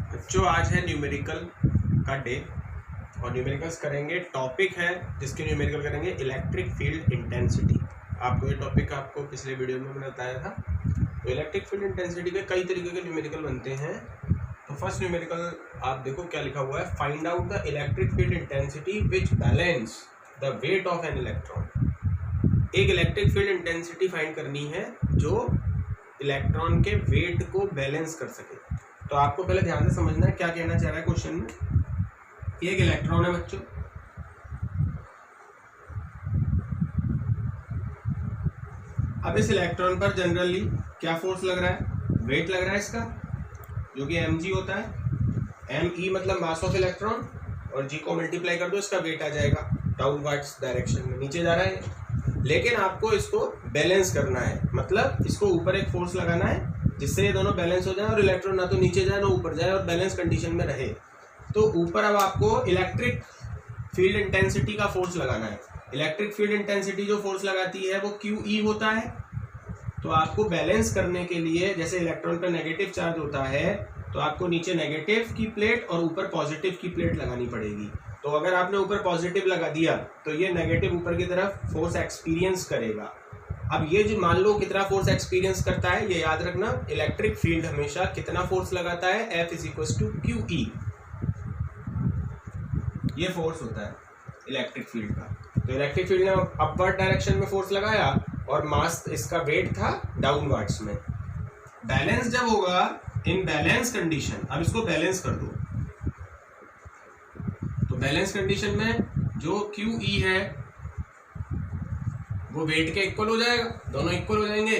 बच्चों आज है न्यूमेरिकल का डे और न्यूमेरिकल्स करेंगे। टॉपिक है जिसके न्यूमेरिकल करेंगे इलेक्ट्रिक फील्ड इंटेंसिटी। आपको ये टॉपिक आपको पिछले वीडियो में मैंने बताया था। तो इलेक्ट्रिक फील्ड इंटेंसिटी के कई तरीके के न्यूमेरिकल बनते हैं। तो फर्स्ट न्यूमेरिकल आप देखो क्या लिखा हुआ है, find out the electric field intensity which balance the weight of an electron. एक इलेक्ट्रिक फील्ड इंटेंसिटी फाइंड करनी है जो इलेक्ट्रॉन के वेट को बैलेंस कर सके। तो आपको पहले ध्यान से समझना है क्या कहना चाह रहा है क्वेश्चन में। एक इलेक्ट्रॉन है बच्चों, अब इस इलेक्ट्रॉन पर जनरली क्या फोर्स लग रहा है, वेट लग रहा है इसका, जो कि mg होता है। me मतलब मास ऑफ इलेक्ट्रॉन और g को मल्टीप्लाई कर दो, इसका वेट आ जाएगा डाउनवर्ड्स डायरेक्शन में, नीचे जा रहा है। लेकिन आपको इसको बैलेंस करना है, मतलब इसको ऊपर एक फोर्स लगाना है जिससे ये दोनों बैलेंस हो जाए और इलेक्ट्रॉन ना तो नीचे जाए ना ऊपर जाए और बैलेंस कंडीशन में रहे। तो ऊपर अब आपको इलेक्ट्रिक फील्ड इंटेंसिटी का फोर्स लगाना है। इलेक्ट्रिक फील्ड इंटेंसिटी जो फोर्स लगाती है वो QE होता है। तो आपको बैलेंस करने के लिए, जैसे इलेक्ट्रॉन पर नेगेटिव चार्ज होता है तो आपको नीचे नेगेटिव की प्लेट और ऊपर पॉजिटिव की प्लेट लगानी पड़ेगी। तो अगर आपने ऊपर पॉजिटिव लगा दिया तो ये नेगेटिव ऊपर की तरफ फोर्स एक्सपीरियंस करेगा। अब ये जो मान लो कितना फोर्स एक्सपीरियंस करता है, ये याद रखना, इलेक्ट्रिक फील्ड हमेशा कितना फोर्स लगाता है, F = QE। ये फोर्स होता है इलेक्ट्रिक फील्ड का। तो इलेक्ट्रिक फील्ड ने अपवर्ड डायरेक्शन में फोर्स लगाया और मास इसका वेट था डाउनवर्ड्स में। बैलेंस जब होगा इन बैलेंस कंडीशन, अब इसको बैलेंस कर दो, तो बैलेंस कंडीशन में जो QE है वो वेट के इक्वल हो जाएगा, दोनों इक्वल हो जाएंगे,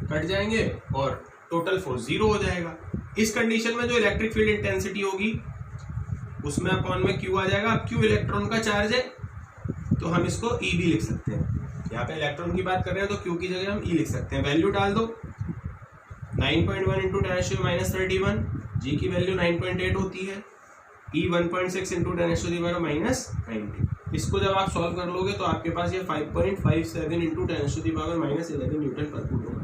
कट जाएंगे और टोटल फोर्स 0 हो जाएगा। इस कंडीशन में जो इलेक्ट्रिक फील्ड इंटेंसिटी होगी उसमें अपॉन में Q आ जाएगा। अब Q इलेक्ट्रॉन का चार्ज है तो हम इसको E भी लिख सकते हैं। यहाँ पे इलेक्ट्रॉन की बात कर रहे हैं तो Q की जगह हम E लिख सकते हैं। वैल्यू डाल दो, 9.1 × 10⁻31, G की वैल्यू 9.8 होती है, E 1.6 × 10⁻90। इसको जब आप सॉल्व कर लोगे तो आपके पास ये 5.57 × 10⁻11 न्यूटन पर कूलम होगा।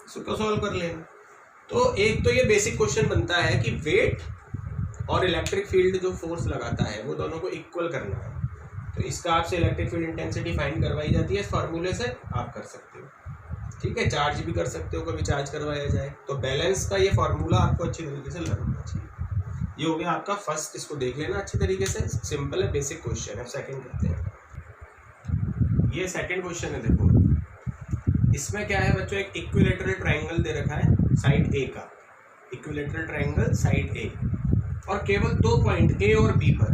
इसको सॉल्व कर लेना। तो एक तो ये बेसिक क्वेश्चन बनता है कि वेट और इलेक्ट्रिक फील्ड जो फोर्स लगाता है वो दोनों को इक्वल करना है। तो इसका आपसे इलेक्ट्रिक फील्ड इंटेंसिटी फाइंड करवाई जाती है, इस फार्मूले से आप कर सकते हो। ठीक है, चार्ज भी कर सकते हो, कभी चार्ज करवाया जाए। तो बैलेंस का ये फार्मूला आपको अच्छी तरीके से लर्न होना चाहिए। ये हो गया आपका फर्स्ट, इसको देख लेना अच्छी तरीके से, सिंपल है, बेसिक क्वेश्चन है। सेकंड करते हैं। ये सेकंड क्वेश्चन है, देखो इसमें क्या है बच्चों, एक इक्विलेटरल ट्रायंगल दे रखा है साइड ए का, इक्विलेटरल ट्रायंगल साइड ए, और केवल 2 पॉइंट A और B पर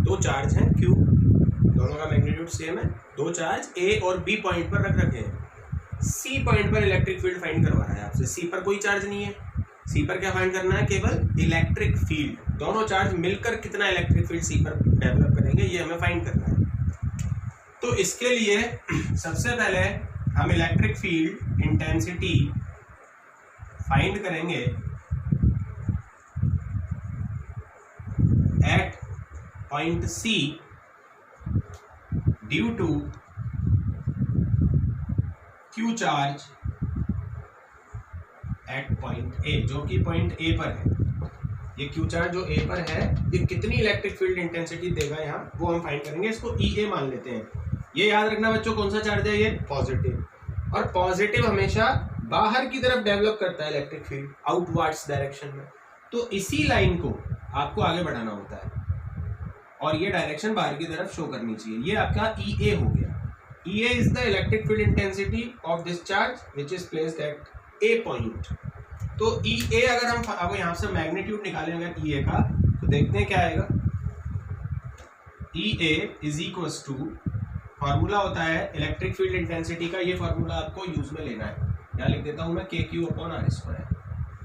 2 चार्ज हैं Q, दोनों का मैग्नीट्यूड सेम है। 2 चार्ज A और B पॉइंट पर रख रखे हैं। C पॉइंट पर इलेक्ट्रिक फील्ड फाइंड करवा रहा है आपसे। C पर कोई चार्ज नहीं है, C पर क्या फाइंड करना है, केवल इलेक्ट्रिक फील्ड। दोनों चार्ज मिलकर कितना इलेक्ट्रिक फील्ड C पर डेवलप करेंगे ये हमें फाइंड करना है। तो इसके लिए सबसे पहले हम इलेक्ट्रिक फील्ड इंटेंसिटी फाइंड करेंगे at point C due to Q charge at point A, जो कि पॉइंट A पर है। ये Q चार्ज जो A पर है ये कितनी इलेक्ट्रिक फील्ड इंटेंसिटी देगा यहाँ, वो हम फाइंड करेंगे। इसको EA मान लेते हैं। ये याद रखना बच्चों, कौन सा चार्ज है, ये पॉजिटिव, और पॉजिटिव हमेशा बाहर की तरफ डेवलप करता है इलेक्ट्रिक फील्ड, आउटवर्ड्स डायरेक्शन में। तो इसी लाइन को आपको आगे बढ़ाना होता है और ये डायरेक्शन बाहर की तरफ शो करनी चाहिए। ये आपका EA हो गया। EA is the electric field intensity of this charge which is placed eight A point. तो EA अगर हम अब यहाँ से मैग्नीट्यूड निकालेंगे EA का तो देखते हैं क्या आएगा। EA = फार्मूला होता है इलेक्ट्रिक फील्ड इंटेंसिटी का, ये फार्मूला आपको यूज में लेना है। यहाँ लिख देता हूँ मैं, KQ/R²।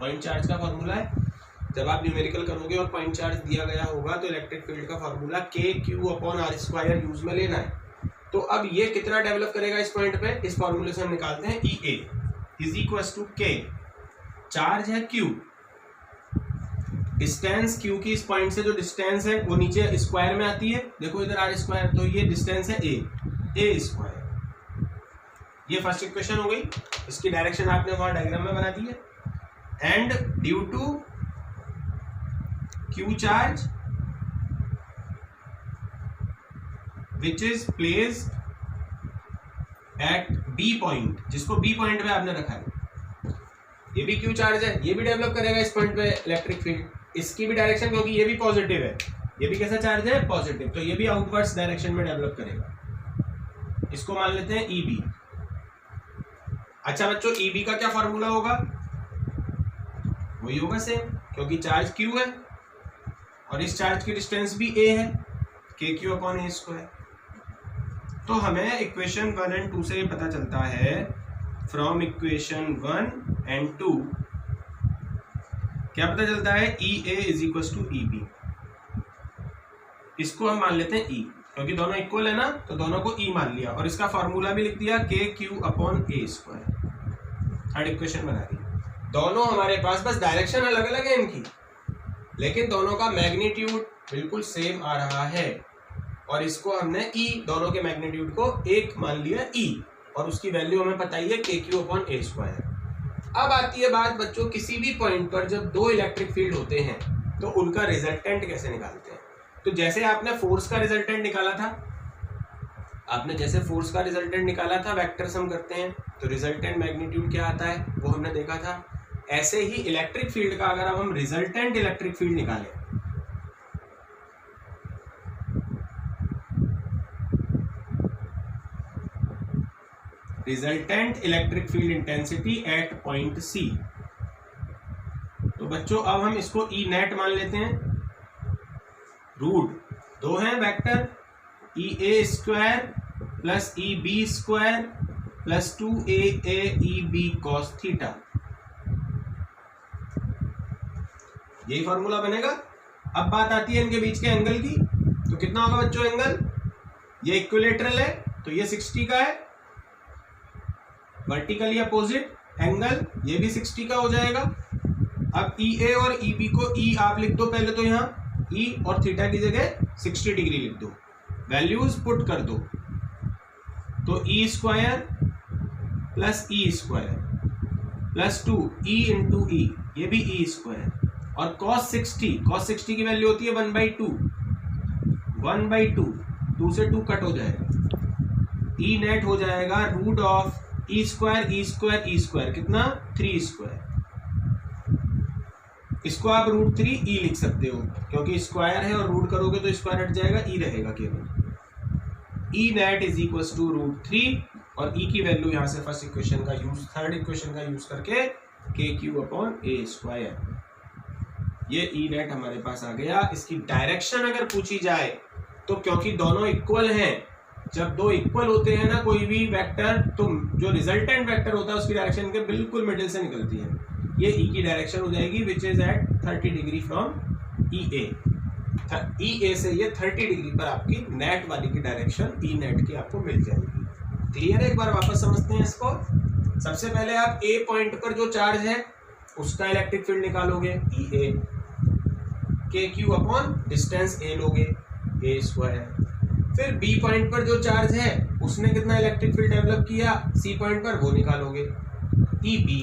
पॉइंट चार्ज का फार्मूला है। जब आप न्यूमेरिकल करोगे और पॉइंट चार्ज दिया गया होगा तो इलेक्ट्रिक फील्ड का फार्मूला KQ/R² यूज में लेना है। तो अब ये कितना डेवलप करेगा इस पॉइंट पे, इस फार्मूले से हम निकालते हैं। EA = K, चार्ज है Q, डिस्टेंस Q की इस पॉइंट से जो डिस्टेंस है वो नीचे स्क्वायर में आती है, देखो इधर R², तो ये डिस्टेंस है A²। ये फर्स्ट इक्वेशन हो गई। इसकी डायरेक्शन आपने वहां डायग्राम में बना दी है। And due to Q charge which is placed at B point, जिसको बी पॉइंट पे आपने रखा है, ये भी क्यू चार्ज है, ये भी डेवलप करेगा इस पॉइंट पे इलेक्ट्रिक फील्ड, इसकी भी डायरेक्शन, क्योंकि ये भी पॉजिटिव है, ये भी कैसा चार्ज है, पॉजिटिव, तो ये भी आउटवर्ड्स डायरेक्शन में डेवलप करेगा। इसको मान लेते हैं ईबी। अच्छा बच्चों, ईबी का क्या फॉर्मूला होगा, वही होगा सेम, क्योंकि चार्ज क्यू है और इस चार्ज की डिस्टेंस भी ए है, के क्यू अपॉन ए स्क्वायर। तो हमें इक्वेशन 1 एंड 2 से पता चलता है, फ्रॉम इक्वेशन 1 एंड 2 क्या पता चलता है, E A is equal to E B. इसको हम मान लेते हैं ई, क्योंकि दोनों इक्वल है ना, तो दोनों को ई मान लिया और इसका फॉर्मूला भी लिख दिया के क्यू अपॉन ए स्क्वायर। थर्ड इक्वेशन बना दी। दोनों हमारे पास, बस डायरेक्शन अलग अलग है इनकी, लेकिन दोनों का मैग्नीट्यूड बिल्कुल सेम आ रहा है और इसको हमने ई, दोनों के मैग्नीट्यूड को एक मान लिया ई, और उसकी वैल्यू हमें पता ही है के क्यू अपॉन ए स्क्वायर। अब आती है बात बच्चों, किसी भी पॉइंट पर जब दो इलेक्ट्रिक फील्ड होते हैं तो उनका रिजल्टेंट कैसे निकालते हैं। तो जैसे आपने फोर्स का रिजल्टेंट निकाला था, आपने जैसे फोर्स का रिजल्टेंट निकाला था, वेक्टर सम करते हैं तो रिजल्टेंट मैग्नीट्यूड क्या आता है वो हमने देखा था। ऐसे ही इलेक्ट्रिक फील्ड का अगर हम रिजल्टेंट इलेक्ट्रिक फील्ड निकालें, resultant electric field intensity at point C, तो बच्चों अब हम इसको ई नेट मान लेते हैं। रूट दो हैं vector, E A square plus E B square plus 2a E B cos theta, यही फॉर्मूला बनेगा। अब बात आती है इनके बीच के एंगल की, तो कितना होगा बच्चों एंगल, ये इक्विलेटरल है तो ये 60 का है, वर्टिकली अपोजिट एंगल ये भी 60 का हो जाएगा। अब ई ए और ई बी को ई आप लिख दो पहले, तो यहाँ ई और थीटा की जगह 60 डिग्री लिख दो, वैल्यूज पुट कर दो, तो E square plus E square plus 2 E into ई, ये भी ई स्क्वायर, और cos 60 की वैल्यू होती है 1/2, 1/2, 2 से 2 कट हो जाएगा, ई नेट हो जाएगा रूट ऑफ ई स्क्वायर कितना 3 स्क्वायर, इसको आप √3 ई लिख सकते हो क्योंकि स्क्वायर है और रूट करोगे तो स्क्वायर हट जाएगा, ई रहेगा केवल। E net is equal to √3 और ई की वैल्यू यहां से फर्स्ट इक्वेशन का यूज, थर्ड इक्वेशन का यूज करके के क्यू अपॉन ए स्क्वायर, ये ई नेट हमारे पास आ गया। इसकी डायरेक्शन अगर पूछी जाए तो क्योंकि दोनों इक्वल हैं, जब दो इक्वल होते हैं ना कोई भी वेक्टर, तो जो रिजल्टेंट वेक्टर होता है उसकी डायरेक्शन के बिल्कुल मिडिल से निकलती है, ये ई की डायरेक्शन हो जाएगी which is at 30 degree from E A. E A से ये 30 डिग्री पर आपकी नेट वाली की डायरेक्शन ई नेट की आपको मिल जाएगी। क्लियर है, एक बार वापस समझते हैं इसको। सबसे पहले आप ए पॉइंट पर जो चार्ज है उसका इलेक्ट्रिक फील्ड निकालोगे, ई ए, के क्यू अपॉन डिस्टेंस ए लोगे, ए स्क्वायर। फिर बी पॉइंट पर जो चार्ज है उसने कितना इलेक्ट्रिक फील्ड डेवलप किया सी पॉइंट पर, वो निकालोगे, ई बी,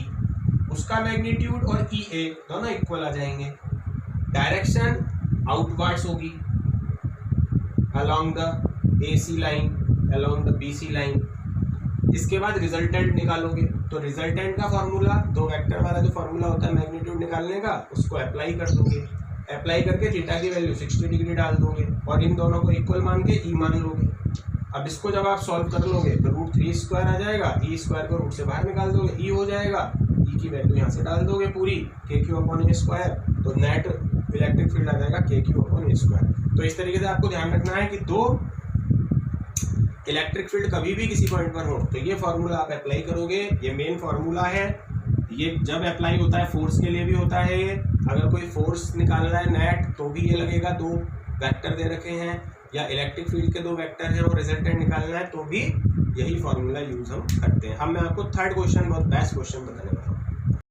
उसका मैग्नीट्यूड और ई ए दोनों इक्वल आ जाएंगे। डायरेक्शन आउटवर्ड्स होगी along the A C line, along the B C line. इसके बाद रिजल्टेंट निकालोगे, तो रिजल्टेंट का फॉर्मूला, दो वेक्टर वाला जो फॉर्मूला होता है मैग्नीट्यूड निकालने का, उसको अप्लाई कर दोगे, अप्लाई करके थीटा की वैल्यू 60 डिग्री डाल दोगे और इन दोनों को इक्वल मान के ई मान लोगे। अब इसको जब आप सॉल्व कर लोगे तो √3 स्क्वायर आ जाएगा, ई स्क्वायर को रूट से बाहर निकाल दोगे, ई हो जाएगा, ई की वैल्यू यहाँ से डाल दोगे पूरी, के क्यू अपॉन ए स्क्वायर, तो नेट इलेक्ट्रिक फील्ड आ जाएगा के क्यू अपॉन ए स्क्वायर। तो इस तरीके से आपको ध्यान रखना है कि दो इलेक्ट्रिक फील्ड कभी भी किसी पॉइंट पर हो तो ये फॉर्मूला आप अप्लाई करोगे, ये मेन फॉर्मूला है। ये जब अप्लाई होता है फोर्स के लिए भी होता है, ये अगर कोई फोर्स निकालना है नेट तो भी ये लगेगा, दो वेक्टर दे रखे हैं या इलेक्ट्रिक फील्ड के दो वेक्टर हैं और रिजल्टेंट निकालना है तो भी यही फॉर्मूला यूज हम करते हैं। अब मैं आपको थर्ड क्वेश्चन, बहुत बेस्ट क्वेश्चन बताने वाला हूं।